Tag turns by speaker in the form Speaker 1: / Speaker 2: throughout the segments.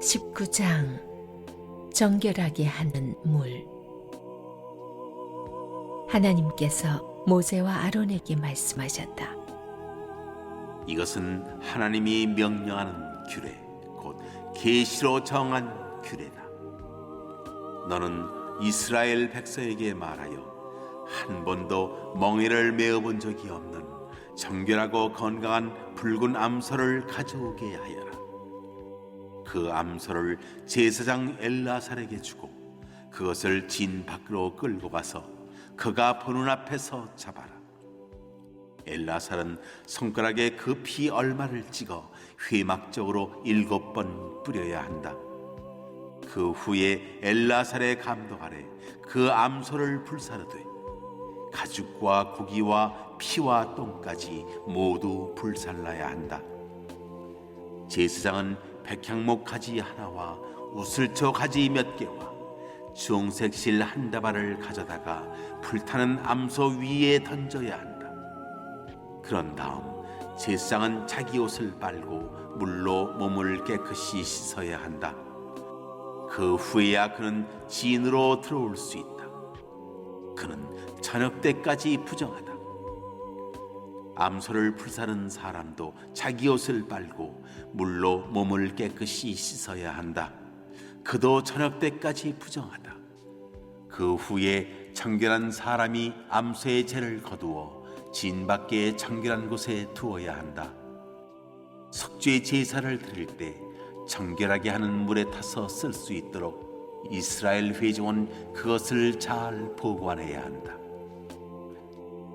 Speaker 1: 19장 정결하게 하는 물. 하나님께서 모세와 아론에게 말씀하셨다.
Speaker 2: 이것은 하나님이 명령하는 규례, 곧 계시로 정한 규례다. 너는 이스라엘 백성에게 말하여 한 번도 멍에를 메어본 적이 없는 정결하고 건강한 붉은 암소를 가져오게 하여라. 그 암소를 제사장 엘라살에게 주고 그것을 진 밖으로 끌고 가서 그가 보는 앞에서 잡아라. 엘라살은 손가락에 그 피 얼마를 찍어 회막적으로 7번 뿌려야 한다. 그 후에 엘라살의 감독 아래 그 암소를 불사르되 가죽과 고기와 피와 똥까지 모두 불살라야 한다. 제사장은 백향목 가지 하나와 우슬초 가지 몇 개와 주홍색 실 한 다발을 가져다가 불타는 암소 위에 던져야 한다. 그런 다음 제사장은 자기 옷을 빨고 물로 몸을 깨끗이 씻어야 한다. 그 후에야 그는 진으로 들어올 수 있다. 그는 저녁 때까지 부정하다. 암소를 불사른 사람도 자기 옷을 빨고 물로 몸을 깨끗이 씻어야 한다. 그도 저녁 때까지 부정하다. 그 후에 정결한 사람이 암소의 죄를 거두어 진 밖에 정결한 곳에 두어야 한다. 속죄 제사를 드릴 때 정결하게 하는 물에 타서 쓸 수 있도록 이스라엘 회중은 그것을 잘 보관해야 한다.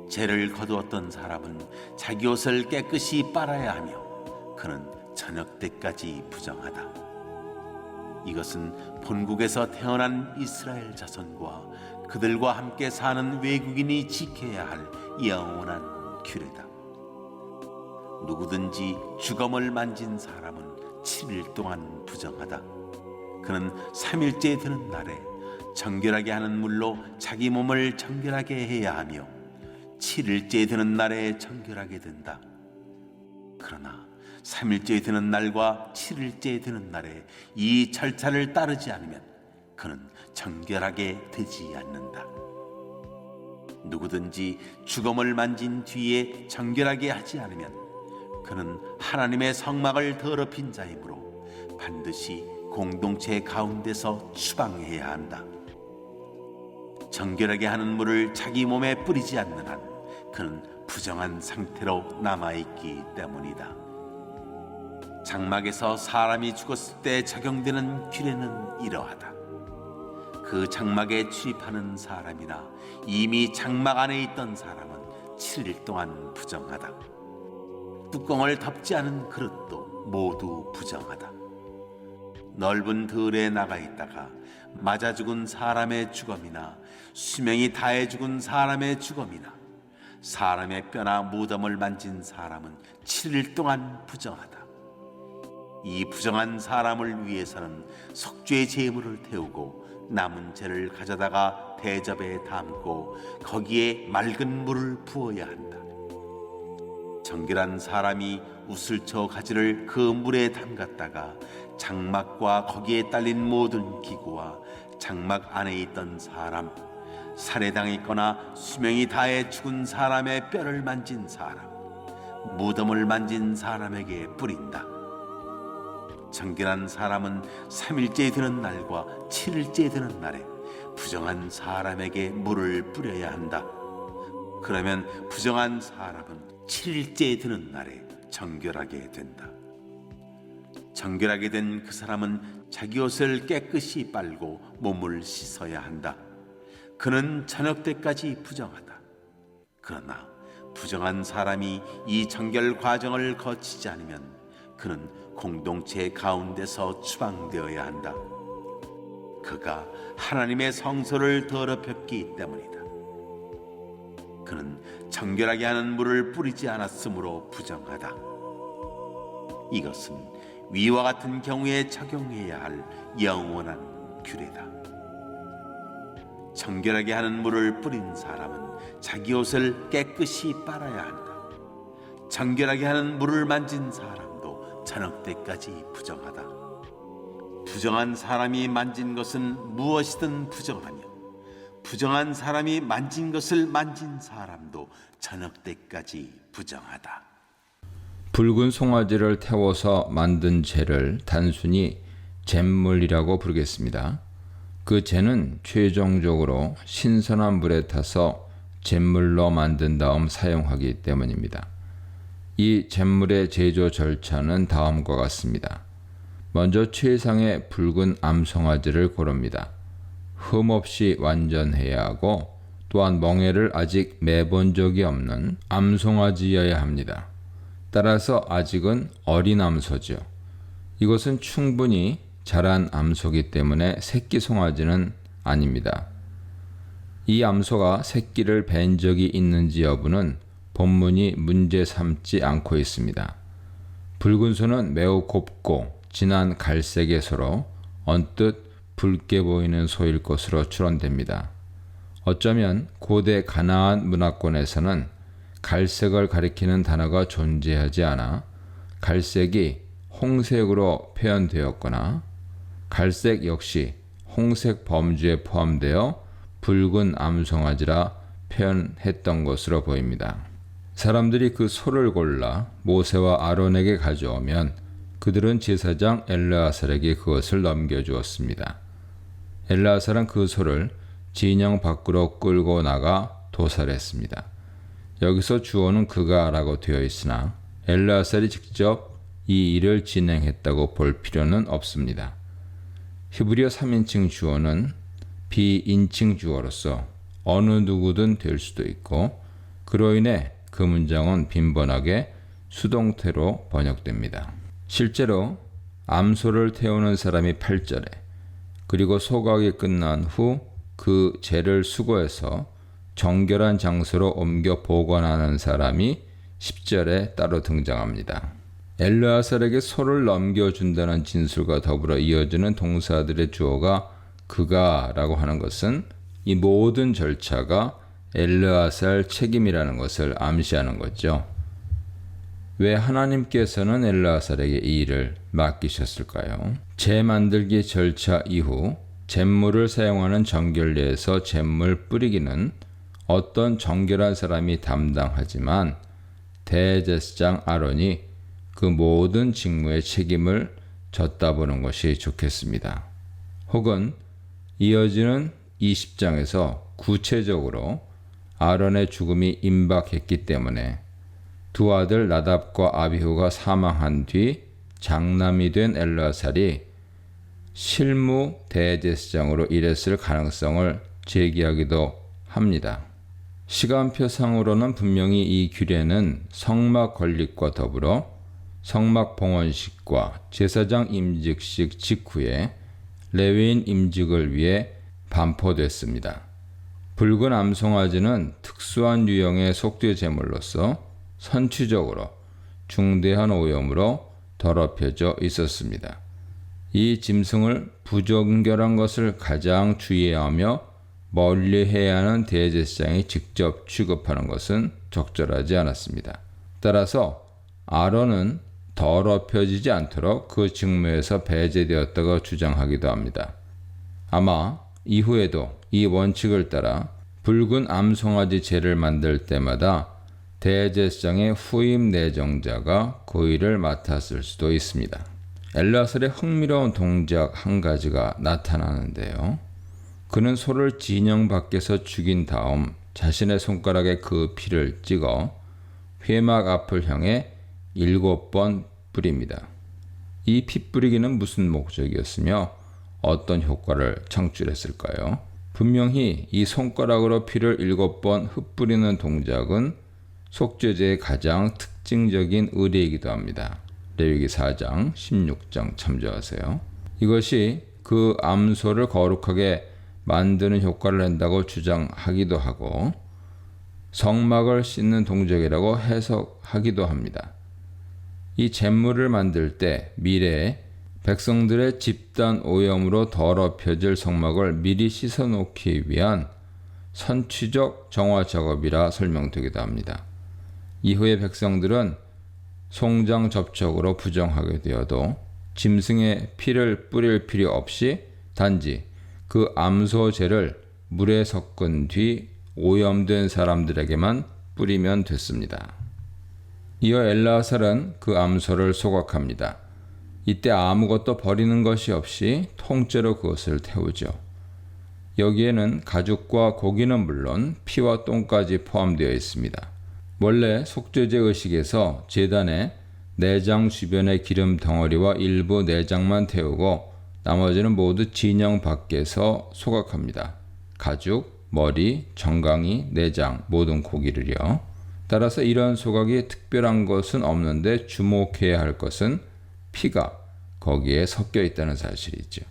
Speaker 2: 죄를 거두었던 사람은 자기 옷을 깨끗이 빨아야 하며 그는 저녁 때까지 부정하다. 이것은 본국에서 태어난 이스라엘 자손과 그들과 함께 사는 외국인이 지켜야 할 영원한 규례다. 누구든지 주검을 만진 사람은 7일 동안 부정하다. 그는 3일째 되는 날에 정결하게 하는 물로 자기 몸을 정결하게 해야 하며 7일째 되는 날에 정결하게 된다. 그러나 3일째 되는 날과 7일째 되는 날에 이 절차를 따르지 않으면 그는 정결하게 되지 않는다. 누구든지 주검을 만진 뒤에 정결하게 하지 않으면 그는 하나님의 성막을 더럽힌 자이므로 반드시 공동체 가운데서 추방해야 한다. 정결하게 하는 물을 자기 몸에 뿌리지 않는 한 그는 부정한 상태로 남아있기 때문이다. 장막에서 사람이 죽었을 때 적용되는 규례는 이러하다. 그 장막에 출입하는 사람이나 이미 장막 안에 있던 사람은 7일 동안 부정하다. 뚜껑을 덮지 않은 그릇도 모두 부정하다. 넓은 들에 나가 있다가 맞아 죽은 사람의 주검이나 수명이 다해 죽은 사람의 주검이나 사람의 뼈나 무덤을 만진 사람은 7일 동안 부정하다. 이 부정한 사람을 위해서는 속죄 제물을 태우고 남은 재를 가져다가 대접에 담고 거기에 맑은 물을 부어야 한다. 정결한 사람이 우슬초 가지를 그 물에 담갔다가 장막과 거기에 딸린 모든 기구와 장막 안에 있던 사람, 살해당했거나 수명이 다해 죽은 사람의 뼈를 만진 사람, 무덤을 만진 사람에게 뿌린다. 정결한 사람은 3일째 되는 날과 7일째 되는 날에 부정한 사람에게 물을 뿌려야 한다. 그러면 부정한 사람은 7일째 되는 날에 정결하게 된다. 정결하게 된 그 사람은 자기 옷을 깨끗이 빨고 몸을 씻어야 한다. 그는 저녁 때까지 부정하다. 그러나 부정한 사람이 이 정결 과정을 거치지 않으면 그는 공동체 가운데서 추방되어야 한다. 그가 하나님의 성소를 더럽혔기 때문이다. 그는 정결하게 하는 물을 뿌리지 않았으므로 부정하다. 이것은 위와 같은 경우에 적용해야 할 영원한 규례다. 정결하게 하는 물을 뿌린 사람은 자기 옷을 깨끗이 빨아야 한다. 정결하게 하는 물을 만진 사람도 저녁 때까지 부정하다. 부정한 사람이 만진 것은 무엇이든 부정하며 부정한 사람이 만진 것을 만진 사람도 저녁 때까지 부정하다.
Speaker 3: 붉은 송아지를 태워서 만든 재를 단순히 잿물이라고 부르겠습니다. 그 재는 최종적으로 신선한 물에 타서 잿물로 만든 다음 사용하기 때문입니다. 이 잿물의 제조 절차는 다음과 같습니다. 먼저 최상의 붉은 암송아지를 고릅니다. 흠 없이 완전해야 하고 또한 멍에를 아직 매본 적이 없는 암송아지여야 합니다. 따라서 아직은 어린 암소죠. 이것은 충분히 자란 암소이기 때문에 새끼 송아지는 아닙니다. 이 암소가 새끼를 뵌 적이 있는지 여부는 본문이 문제 삼지 않고 있습니다. 붉은 소는 매우 곱고 진한 갈색의 소로 언뜻 붉게 보이는 소일 것으로 추론됩니다. 어쩌면 고대 가나안 문화권에서는 갈색을 가리키는 단어가 존재하지 않아 갈색이 홍색으로 표현되었거나 갈색 역시 홍색 범주에 포함되어 붉은 암송아지라 표현했던 것으로 보입니다. 사람들이 그 소를 골라 모세와 아론에게 가져오면 그들은 제사장 엘르아살에게 그것을 넘겨주었습니다. 엘르아살은 그 소를 진영 밖으로 끌고 나가 도살했습니다. 여기서 주어는 그가라고 되어 있으나 엘르아살이 직접 이 일을 진행했다고 볼 필요는 없습니다. 히브리어 3인칭 주어는 비인칭 주어로서 어느 누구든 될 수도 있고 그로 인해 그 문장은 빈번하게 수동태로 번역됩니다. 실제로 암소를 태우는 사람이 8절에 그리고 소각이 끝난 후 그 재를 수거해서 정결한 장소로 옮겨 보관하는 사람이 10절에 따로 등장합니다. 엘르아살에게 소를 넘겨준다는 진술과 더불어 이어지는 동사들의 주어가 그가라고 하는 것은 이 모든 절차가 엘르아살 책임이라는 것을 암시하는 거죠. 왜 하나님께서는 엘르아살에게 이 일을 맡기셨을까요? 재 만들기 절차 이후 잿물을 사용하는 정결례에서 잿물 뿌리기는 어떤 정결한 사람이 담당하지만 대제사장 아론이 그 모든 직무의 책임을 졌다 보는 것이 좋겠습니다. 혹은 이어지는 20장에서 구체적으로 아론의 죽음이 임박했기 때문에 두 아들 나답과 아비후가 사망한 뒤 장남이 된 엘르아살이 실무 대제사장으로 일했을 가능성을 제기하기도 합니다. 시간표상으로는 분명히 이 규례는 성막 건립과 더불어 성막 봉헌식과 제사장 임직식 직후에 레위인 임직을 위해 반포됐습니다. 붉은 암송아지는 특수한 유형의 속죄 제물로서 선취적으로 중대한 오염으로 더럽혀져 있었습니다. 이 짐승을 부정결한 것을 가장 주의하며 멀리해야 하는 대제사장이 직접 취급하는 것은 적절하지 않았습니다. 따라서 아론은 더럽혀지지 않도록 그 직무에서 배제되었다고 주장하기도 합니다. 아마 이후에도 이 원칙을 따라 붉은 암송아지 재를 만들 때마다 대제사장의 후임 내정자가 그 일을 맡았을 수도 있습니다. 엘르아살의 흥미로운 동작 한 가지가 나타나는데요. 그는 소를 진영 밖에서 죽인 다음 자신의 손가락에 그 피를 찍어 회막 앞을 향해 7번 뿌립니다. 이 피 뿌리기는 무슨 목적이었으며 어떤 효과를 창출했을까요? 분명히 이 손가락으로 피를 7번 흩뿌리는 동작은 속죄제의 가장 특징적인 의례이기도 합니다. 레위기 4장, 16장 참조하세요. 이것이 그 암소를 거룩하게 만드는 효과를 낸다고 주장하기도 하고 성막을 씻는 동작이라고 해석하기도 합니다. 이 잿물을 만들 때 미래에 백성들의 집단 오염으로 더럽혀질 성막을 미리 씻어놓기 위한 선취적 정화 작업이라 설명되기도 합니다. 이후에 백성들은 송장 접촉으로 부정하게 되어도 짐승의 피를 뿌릴 필요 없이 단지 그 암소제를 물에 섞은 뒤 오염된 사람들에게만 뿌리면 됐습니다. 이어 엘르아살은 그 암소를 소각합니다. 이때 아무것도 버리는 것이 없이 통째로 그것을 태우죠. 여기에는 가죽과 고기는 물론 피와 똥까지 포함되어 있습니다. 원래 속죄제 의식에서 제단에 내장 주변의 기름 덩어리와 일부 내장만 태우고 나머지는 모두 진영 밖에서 소각합니다. 가죽, 머리, 정강이, 내장, 모든 고기를요. 따라서 이런 소각이 특별한 것은 없는데 주목해야 할 것은 피가 거기에 섞여 있다는 사실이죠.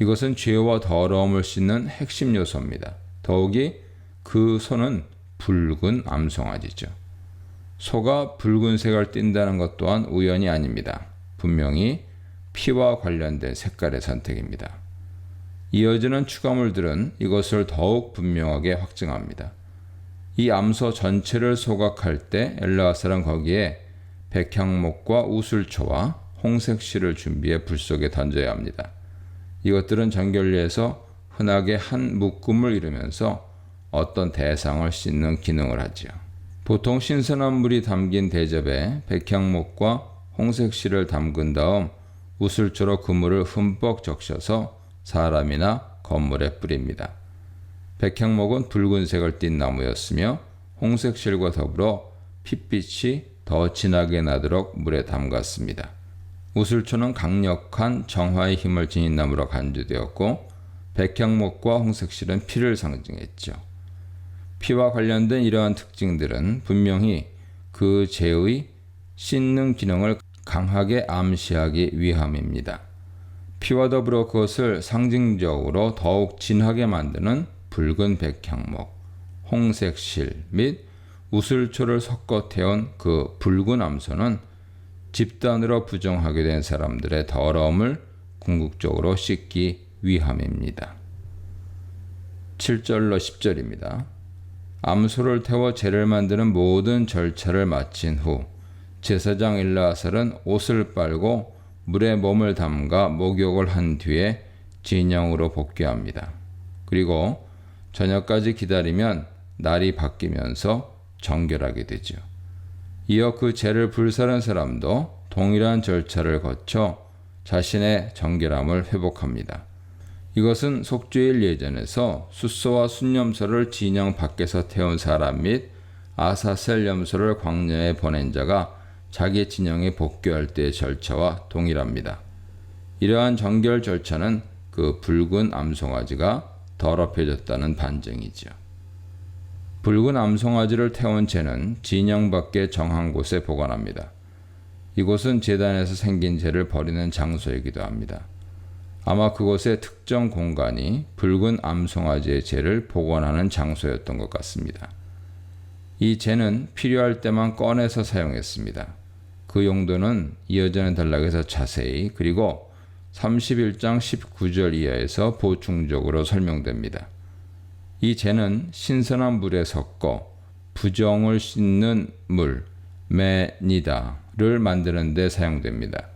Speaker 3: 이것은 죄와 더러움을 씻는 핵심 요소입니다. 더욱이 그 소는 붉은 암송아지죠. 소가 붉은색을 띈다는 것 또한 우연이 아닙니다. 분명히 피와 관련된 색깔의 선택입니다. 이어지는 추가물들은 이것을 더욱 분명하게 확증합니다. 이 암소 전체를 소각할 때 엘르아살은 거기에 백향목과 우슬초와 홍색 실을 준비해 불 속에 던져야 합니다. 이것들은 정결리에서 흔하게 한 묶음을 이루면서 어떤 대상을 씻는 기능을 하지요. 보통 신선한 물이 담긴 대접에 백향목과 홍색 실을 담근 다음 우슬초로 그 물을 흠뻑 적셔서 사람이나 건물에 뿌립니다. 백향목은 붉은색을 띤 나무였으며 홍색 실과 더불어 핏빛이 더 진하게 나도록 물에 담갔습니다. 우슬초는 강력한 정화의 힘을 지닌 나무로 간주되었고 백향목과 홍색실은 피를 상징했죠. 피와 관련된 이러한 특징들은 분명히 그 죄의 씻는 기능을 강하게 암시하기 위함입니다. 피와 더불어 그것을 상징적으로 더욱 진하게 만드는 붉은 백향목, 홍색 실 및 우슬초를 섞어 태운 그 붉은 암소는 집단으로 부정하게 된 사람들의 더러움을 궁극적으로 씻기 위함입니다. 7절로 10절입니다. 암소를 태워 제를 만드는 모든 절차를 마친 후 제사장 엘르아살은 옷을 빨고 물에 몸을 담가 목욕을 한 뒤에 진영으로 복귀합니다. 그리고 저녁까지 기다리면 날이 바뀌면서 정결하게 되죠. 이어 그 죄를 불사른 사람도 동일한 절차를 거쳐 자신의 정결함을 회복합니다. 이것은 속죄일 예전에서 숫소와 순염소를 진영 밖에서 태운 사람 및 아사셀 염소를 광야에 보낸 자가 자기 진영에 복귀할 때의 절차와 동일합니다. 이러한 정결 절차는 그 붉은 암송아지가 더럽혀졌다는 반증이죠. 붉은 암송아지를 태운 죄는 진영 밖의 정한 곳에 보관합니다. 이곳은 제단에서 생긴 죄를 버리는 장소이기도 합니다. 아마 그곳의 특정 공간이 붉은 암송아지의 죄를 보관하는 장소였던 것 같습니다. 이 죄는 필요할 때만 꺼내서 사용했습니다. 그 용도는 이어지는 단락에서 자세히 그리고 31장 19절 이하에서 보충적으로 설명됩니다. 이 죄는 신선한 물에 섞어 부정을 씻는 물, 메니다를 만드는 데 사용됩니다.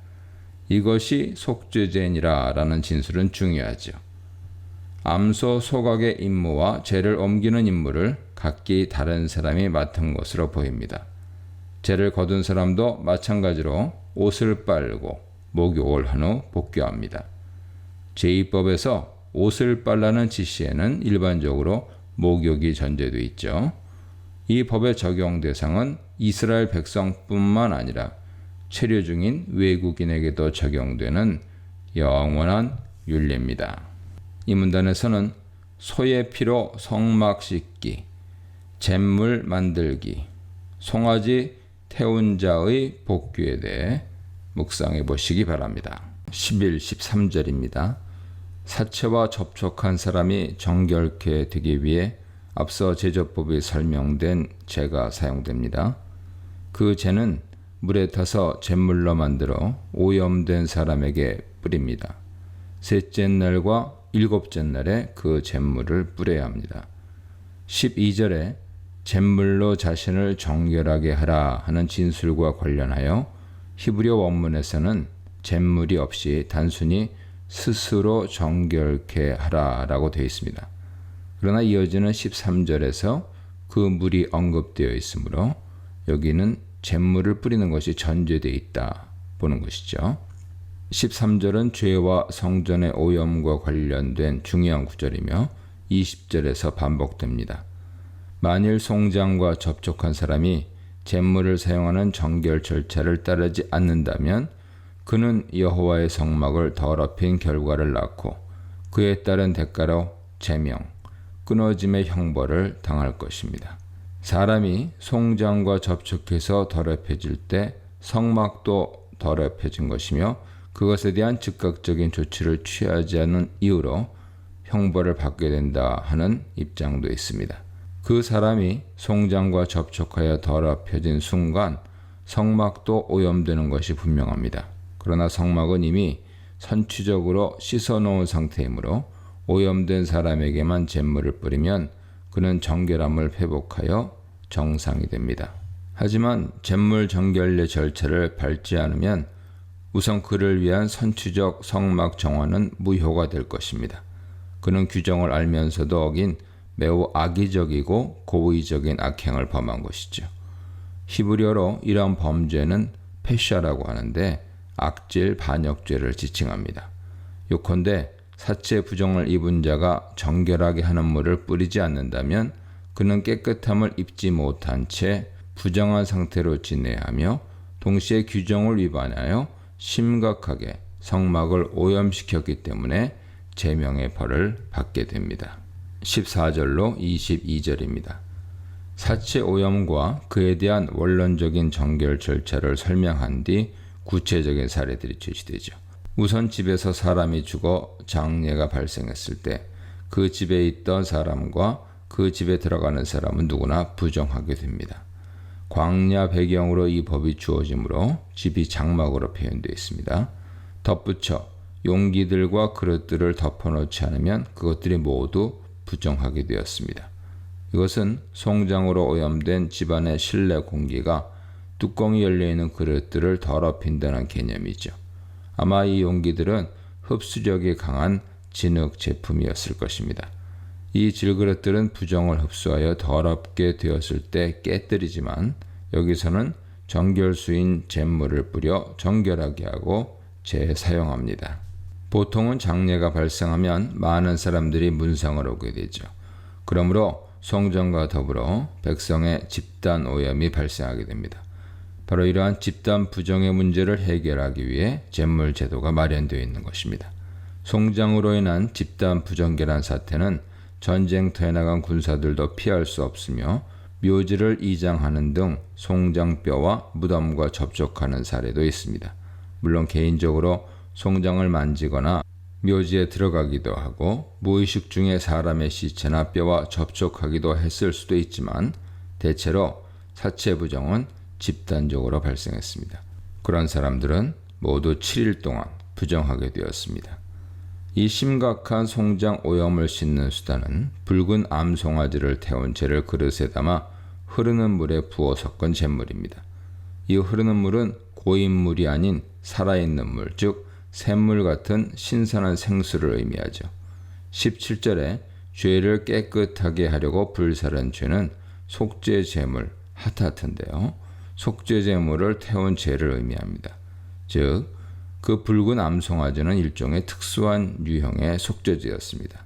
Speaker 3: 이것이 속죄죄니라 라는 진술은 중요하죠. 암소 소각의 임무와 죄를 옮기는 임무를 각기 다른 사람이 맡은 것으로 보입니다. 죄를 거둔 사람도 마찬가지로 옷을 빨고 목욕을 한 후 복귀합니다. 제2법에서 옷을 빨라는 지시에는 일반적으로 목욕이 전제되어 있죠. 이 법의 적용 대상은 이스라엘 백성뿐만 아니라 체류 중인 외국인에게도 적용되는 영원한 율례입니다. 이 문단에서는 소의 피로 성막 씻기, 잿물 만들기, 송아지 태운 자의 복귀에 대해 묵상해 보시기 바랍니다. 11, 13절입니다. 사체와 접촉한 사람이 정결케 되기 위해 앞서 제조법이 설명된 재가 사용됩니다. 그 재는 물에 타서 잿물로 만들어 오염된 사람에게 뿌립니다. 셋째 날과 일곱째 날에 그 잿물을 뿌려야 합니다. 12절에 잿물로 자신을 정결하게 하라 하는 진술과 관련하여 히브리어 원문에서는 잿물이 없이 단순히 스스로 정결케 하라라고 되어 있습니다. 그러나 이어지는 13절에서 그 물이 언급되어 있으므로 여기는 잿물을 뿌리는 것이 전제되어 있다 보는 것이죠. 13절은 죄와 성전의 오염과 관련된 중요한 구절이며 20절에서 반복됩니다. 만일 송장과 접촉한 사람이 잿물을 사용하는 정결 절차를 따르지 않는다면 그는 여호와의 성막을 더럽힌 결과를 낳고 그에 따른 대가로 제명, 끊어짐의 형벌을 당할 것입니다. 사람이 송장과 접촉해서 더럽혀질 때 성막도 더럽혀진 것이며 그것에 대한 즉각적인 조치를 취하지 않은 이유로 형벌을 받게 된다 하는 입장도 있습니다. 그 사람이 송장과 접촉하여 더럽혀진 순간 성막도 오염되는 것이 분명합니다. 그러나 성막은 이미 선취적으로 씻어놓은 상태이므로 오염된 사람에게만 잿물을 뿌리면 그는 정결함을 회복하여 정상이 됩니다. 하지만 잿물 정결례 절차를 밟지 않으면 우선 그를 위한 선취적 성막 정화는 무효가 될 것입니다. 그는 규정을 알면서도 어긴 매우 악의적이고 고의적인 악행을 범한 것이죠. 히브리어로 이러한 범죄는 패샤라고 하는데 악질 반역죄를 지칭합니다. 요컨대 사체 부정을 입은 자가 정결하게 하는 물을 뿌리지 않는다면 그는 깨끗함을 입지 못한 채 부정한 상태로 지내야 하며 동시에 규정을 위반하여 심각하게 성막을 오염시켰기 때문에 제명의 벌을 받게 됩니다. 14절로 22절입니다. 사체 오염과 그에 대한 원론적인 정결 절차를 설명한 뒤 구체적인 사례들이 제시되죠. 우선 집에서 사람이 죽어 장례가 발생했을 때 그 집에 있던 사람과 그 집에 들어가는 사람은 누구나 부정하게 됩니다. 광야 배경으로 이 법이 주어지므로 집이 장막으로 표현되어 있습니다. 덧붙여 용기들과 그릇들을 덮어놓지 않으면 그것들이 모두 부정하게 되었습니다. 이것은 송장으로 오염된 집안의 실내 공기가 뚜껑이 열려있는 그릇들을 더럽힌다는 개념이죠. 아마 이 용기들은 흡수력이 강한 진흙 제품이었을 것입니다. 이 질그릇들은 부정을 흡수하여 더럽게 되었을 때 깨뜨리지만 여기서는 정결수인 잿물을 뿌려 정결하게 하고 재사용합니다. 보통은 장례가 발생하면 많은 사람들이 문상을 오게 되죠. 그러므로 송장과 더불어 백성의 집단 오염이 발생하게 됩니다. 바로 이러한 집단 부정의 문제를 해결하기 위해 잿물 제도가 마련되어 있는 것입니다. 송장으로 인한 집단 부정결한 사태는 전쟁터에 나간 군사들도 피할 수 없으며 묘지를 이장하는 등 송장뼈와 무덤과 접촉하는 사례도 있습니다. 물론 개인적으로 송장을 만지거나 묘지에 들어가기도 하고 무의식 중에 사람의 시체나 뼈와 접촉하기도 했을 수도 있지만 대체로 사체 부정은 집단적으로 발생했습니다. 그런 사람들은 모두 7일 동안 부정하게 되었습니다. 이 심각한 송장 오염을 씻는 수단은 붉은 암송아지를 태운 재를 그릇에 담아 흐르는 물에 부어 섞은 잿물입니다. 이 흐르는 물은 고인물이 아닌 살아있는 물, 즉 샘물 같은 신선한 생수를 의미하죠. 17절에 죄를 깨끗하게 하려고 불사른 죄는 속죄제물, 하타트인데요. 속죄제물을 태운 죄를 의미합니다. 즉, 그 붉은 암송아지는 일종의 특수한 유형의 속죄제였습니다.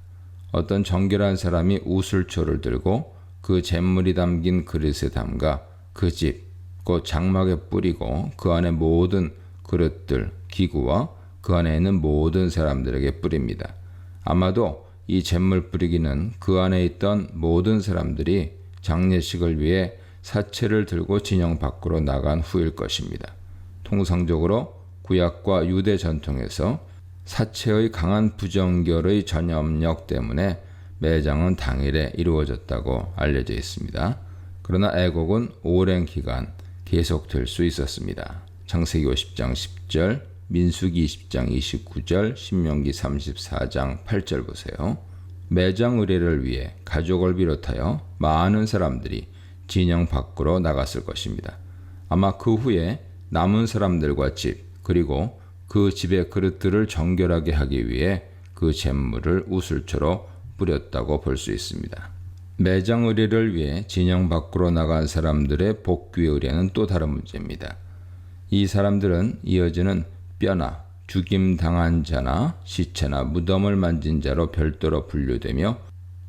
Speaker 3: 어떤 정결한 사람이 우슬초를 들고 그 잿물이 담긴 그릇에 담가 그 집, 곧 장막에 뿌리고 그 안에 모든 그릇들, 기구와 그 안에 있는 모든 사람들에게 뿌립니다. 아마도 이 잿물 뿌리기는 그 안에 있던 모든 사람들이 장례식을 위해 사체를 들고 진영 밖으로 나간 후일 것입니다. 통상적으로 구약과 유대 전통에서 사체의 강한 부정결의 전염력 때문에 매장은 당일에 이루어졌다고 알려져 있습니다. 그러나 애곡은 오랜 기간 계속될 수 있었습니다. 창세기 50장 10절, 민수기 20장 29절, 신명기 34장 8절 보세요. 매장 의례를 위해 가족을 비롯하여 많은 사람들이 진영 밖으로 나갔을 것입니다. 아마 그 후에 남은 사람들과 집, 그리고 그 집의 그릇들을 정결하게 하기 위해 그 잿물을 우슬초로 뿌렸다고 볼 수 있습니다. 매장 의례를 위해 진영 밖으로 나간 사람들의 복귀 의례는 또 다른 문제입니다. 이 사람들은 이어지는 뼈나 죽임당한 자나 시체나 무덤을 만진 자로 별도로 분류되며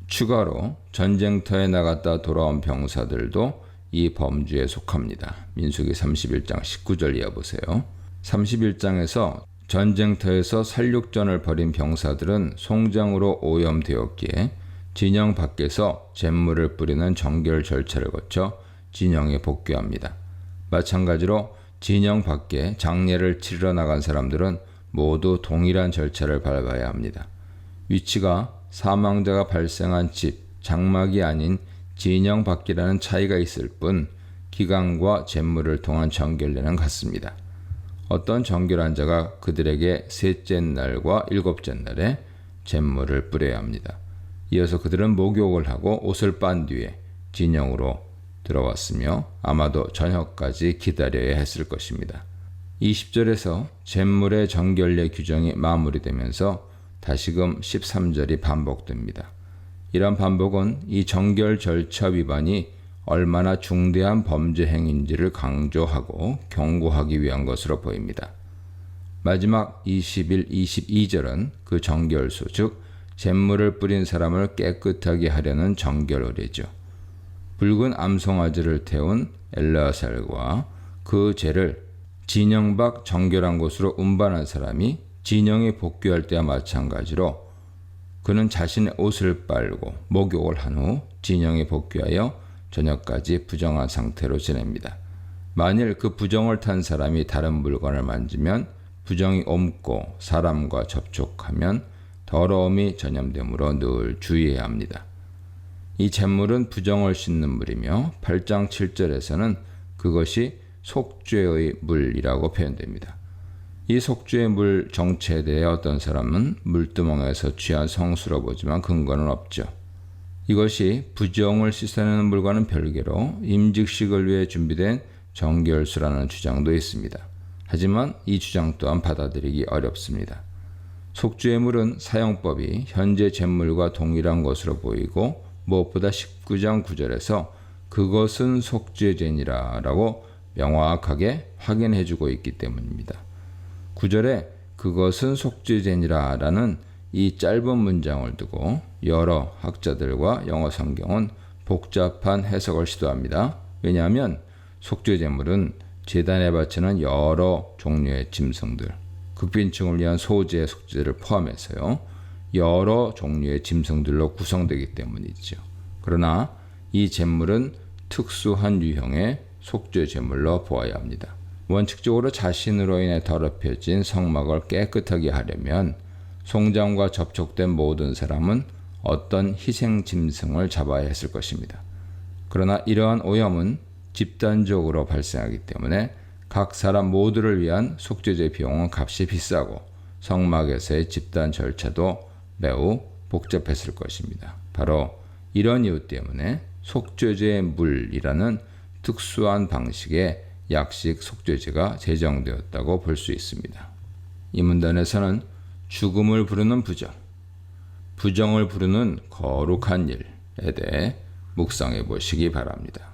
Speaker 3: 추가로 전쟁터에 나갔다 돌아온 병사들도 이 범주에 속합니다. 민수기 31장 19절 이하 보세요. 31장에서 전쟁터에서 살육전을 벌인 병사들은 송장으로 오염되었기에 진영 밖에서 잿물을 뿌리는 정결 절차를 거쳐 진영에 복귀합니다. 마찬가지로 진영 밖에 장례를 치르러 나간 사람들은 모두 동일한 절차를 밟아야 합니다. 위치가 사망자가 발생한 집, 장막이 아닌 진영 밖이라는 차이가 있을 뿐 기간과 잿물을 통한 정결례는 같습니다. 어떤 정결한 자가 그들에게 셋째 날과 일곱째 날에 잿물을 뿌려야 합니다. 이어서 그들은 목욕을 하고 옷을 빤 뒤에 진영으로 들어왔으며 아마도 저녁까지 기다려야 했을 것입니다. 20절에서 잿물의 정결례 규정이 마무리되면서 다시금 13절이 반복됩니다. 이런 반복은 이 정결 절차 위반이 얼마나 중대한 범죄 행위인지를 강조하고 경고하기 위한 것으로 보입니다. 마지막 21, 22절은 그 정결수, 즉 잿물을 뿌린 사람을 깨끗하게 하려는 정결 의례죠. 붉은 암송아지를 태운 엘르아살과 그 죄를 진영 밖 정결한 곳으로 운반한 사람이 진영에 복귀할 때와 마찬가지로 그는 자신의 옷을 빨고 목욕을 한 후 진영에 복귀하여 저녁까지 부정한 상태로 지냅니다. 만일 그 부정을 탄 사람이 다른 물건을 만지면 부정이 옮고 사람과 접촉하면 더러움이 전염되므로 늘 주의해야 합니다. 이 잿물은 부정을 씻는 물이며 8장 7절에서는 그것이 속죄의 물이라고 표현됩니다. 이 속죄의 물 정체에 대해 어떤 사람은 물두멍에서 취한 성수로 보지만 근거는 없죠. 이것이 부정을 씻어내는 물과는 별개로 임직식을 위해 준비된 정결수라는 주장도 있습니다. 하지만 이 주장 또한 받아들이기 어렵습니다. 속죄의 물은 사용법이 현재 잿물과 동일한 것으로 보이고 무엇보다 19장 9절에서 그것은 속죄제니라 라고 명확하게 확인해주고 있기 때문입니다. 9절에 그것은 속죄제니라 라는 이 짧은 문장을 두고 여러 학자들과 영어 성경은 복잡한 해석을 시도합니다. 왜냐하면 속죄제물은 제단에 바치는 여러 종류의 짐승들, 극빈층을 위한 소재의 속죄를 포함해서요, 여러 종류의 짐승들로 구성되기 때문이죠. 그러나 이 제물은 특수한 유형의 속죄 제물로 보아야 합니다. 원칙적으로 자신으로 인해 더럽혀진 성막을 깨끗하게 하려면 송장과 접촉된 모든 사람은 어떤 희생 짐승을 잡아야 했을 것입니다. 그러나 이러한 오염은 집단적으로 발생하기 때문에 각 사람 모두를 위한 속죄제 비용은 값이 비싸고 성막에서의 집단 절차도 매우 복잡했을 것입니다. 바로 이런 이유 때문에 속죄제의 물이라는 특수한 방식의 약식 속죄제가 제정되었다고 볼 수 있습니다. 이 문단에서는 죽음을 부르는 부정, 부정을 부르는 거룩한 일에 대해 묵상해 보시기 바랍니다.